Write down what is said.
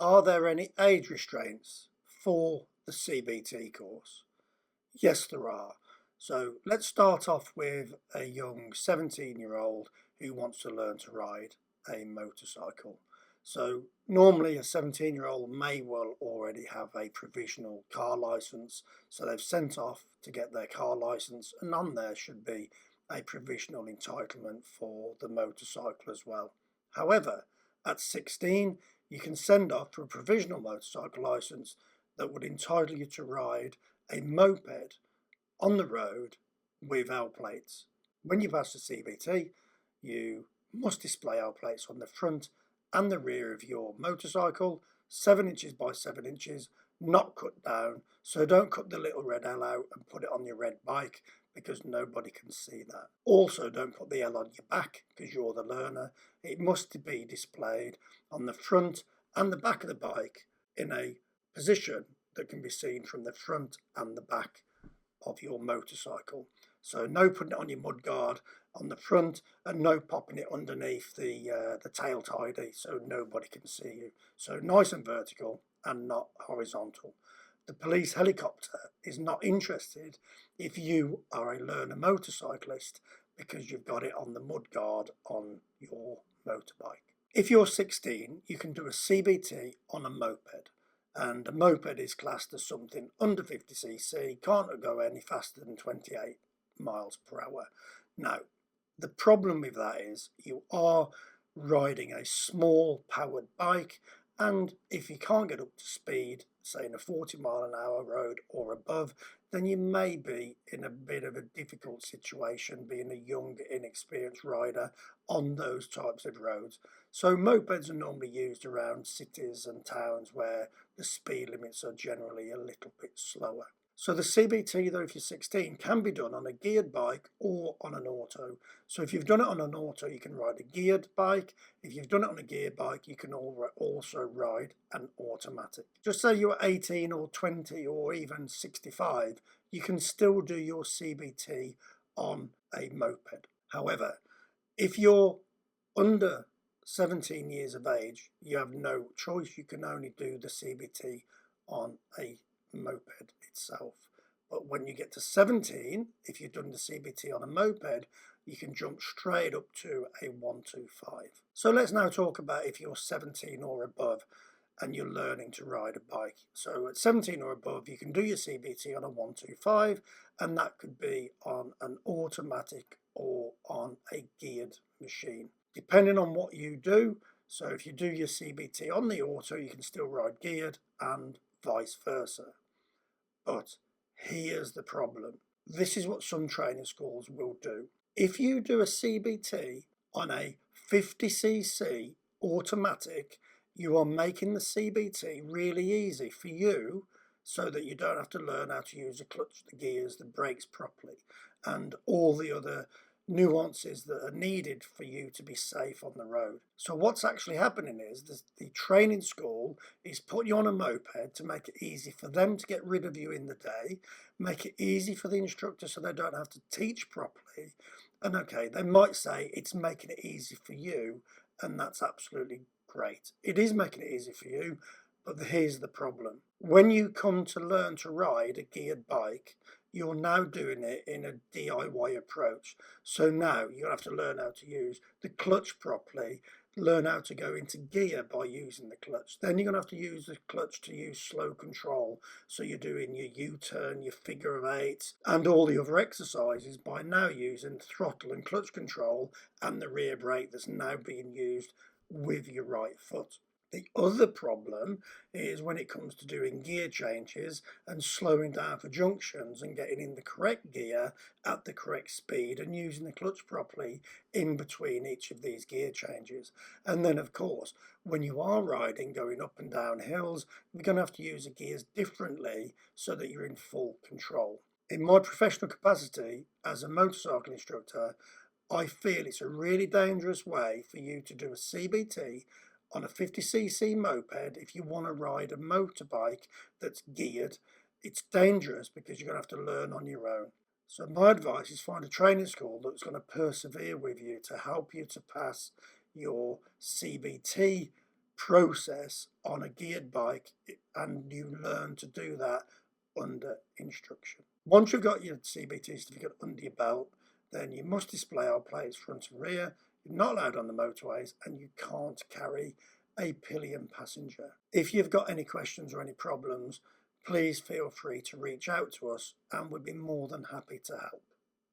Are there any age restraints for the CBT course? Yes, there are. So let's start off with a young 17-year-old who wants to learn to ride a motorcycle. So normally a 17-year-old may well already have a provisional car license, so they've sent off to get their car license, and on there should be a provisional entitlement for the motorcycle as well. However, at 16, you can send off for a provisional motorcycle license that would entitle you to ride a moped on the road with L plates. When you pass the CBT, you must display L plates on the front and the rear of your motorcycle, 7 inches by 7 inches, not cut down. So don't cut the little red L out and put it on your red bike, because nobody can see that. Also, don't put the L on your back because you're the learner. It must be displayed on the front and the back of the bike in a position that can be seen from the front and the back of your motorcycle. So no putting it on your mudguard on the front, and no popping it underneath the tail tidy so nobody can see you. So nice and vertical and not horizontal. The police helicopter is not interested if you are a learner motorcyclist because you've got it on the mudguard on your motorbike. If you're 16, you can do a CBT on a moped. And a moped is classed as something under 50cc, can't go any faster than 28 miles per hour. Now, the problem with that is you are riding a small powered bike, and if you can't get up to speed, say in a 40-mile-an-hour road or above, then you may be in a bit of a difficult situation being a young, inexperienced rider on those types of roads. So mopeds are normally used around cities and towns where the speed limits are generally a little bit slower. So the CBT, though, if you're 16, can be done on a geared bike or on an auto. So if you've done it on an auto, you can ride a geared bike. If you've done it on a geared bike, you can also ride an automatic. Just say you're 18 or 20 or even 65, you can still do your CBT on a moped. However, if you're under 17 years of age, you have no choice. You can only do the CBT on a moped itself. But when you get to 17, if you've done the CBT on a moped, you can jump straight up to a 125. So let's now talk about if you're 17 or above and you're learning to ride a bike. So at 17 or above, you can do your CBT on a 125, and that could be on an automatic or on a geared machine, depending on what you do. So if you do your CBT on the auto, you can still ride geared and vice versa. But here's the problem. This is what some training schools will do. If you do a CBT on a 50cc automatic, you are making the CBT really easy for you so that you don't have to learn how to use the clutch, the gears, the brakes properly, and all the other nuances that are needed for you to be safe on the road. So what's actually happening is the training school is putting you on a moped to make it easy for them to get rid of you in the day, make it easy for the instructor so they don't have to teach properly. And okay, they might say it's making it easy for you, and that's absolutely great. It is making it easy for you, but here's the problem. When you come to learn to ride a geared bike, you're now doing it in a DIY approach. So now you have to learn how to use the clutch properly, learn how to go into gear by using the clutch. Then you're going to have to use the clutch to use slow control. So you're doing your U-turn, your figure of eights, and all the other exercises by now using throttle and clutch control and the rear brake that's now being used with your right foot. The other problem is when it comes to doing gear changes and slowing down for junctions and getting in the correct gear at the correct speed and using the clutch properly in between each of these gear changes. And then, of course, when you are riding, going up and down hills, you're going to have to use the gears differently so that you're in full control. In my professional capacity as a motorcycle instructor, I feel it's a really dangerous way for you to do a CBT on a 50cc moped. If you want to ride a motorbike that's geared, it's dangerous because you're going to have to learn on your own. So my advice is find a training school that's going to persevere with you to help you to pass your CBT process on a geared bike, and you learn to do that under instruction. Once you've got your CBT certificate under your belt, then you must display our plates front and rear. You're not allowed on the motorways, and you can't carry a pillion passenger. If you've got any questions or any problems, please feel free to reach out to us, and we'd be more than happy to help.